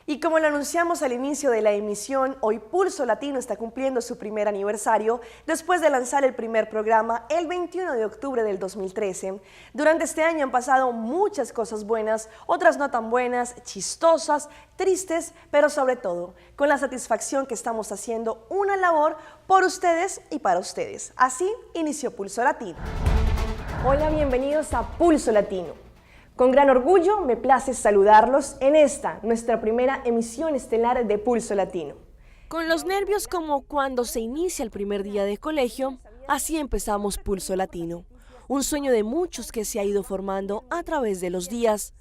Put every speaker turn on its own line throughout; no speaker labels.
Y como lo anunciamos al inicio de la emisión, hoy Pulso Latino está cumpliendo su primer aniversario después de lanzar el primer programa el 21 de octubre del 2013. Durante este año han pasado muchas cosas buenas, otras no tan buenas, chistosas, tristes, pero sobre todo con la satisfacción que estamos haciendo una labor por ustedes y para ustedes. Así inició Pulso Latino. Hola, bienvenidos a Pulso Latino. Con gran orgullo me place saludarlos en esta, nuestra primera emisión estelar de Pulso Latino.
Con los nervios como cuando se inicia el primer día de colegio, así empezamos Pulso Latino. Un sueño de muchos que se ha ido formando a través de los días.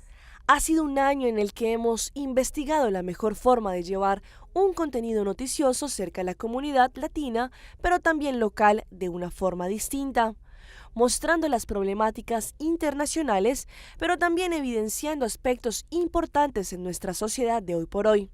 Ha sido un año en el que hemos investigado la mejor forma de llevar un contenido noticioso cerca de la comunidad latina, pero también local de una forma distinta, mostrando las problemáticas internacionales, pero también evidenciando aspectos importantes en nuestra sociedad de hoy por hoy.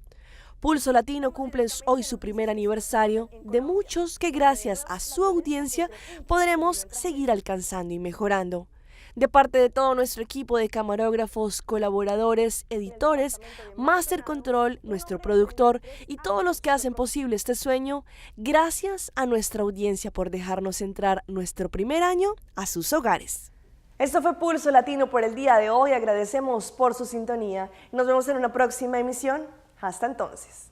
Pulso Latino cumple hoy su primer aniversario, de muchos que gracias a su audiencia podremos seguir alcanzando y mejorando. De parte de todo nuestro equipo de camarógrafos, colaboradores, editores, Master Control, nuestro productor y todos los que hacen posible este sueño, gracias a nuestra audiencia por dejarnos entrar nuestro primer año a sus hogares.
Esto fue Pulso Latino por el día de hoy. Agradecemos por su sintonía. Nos vemos en una próxima emisión. Hasta entonces.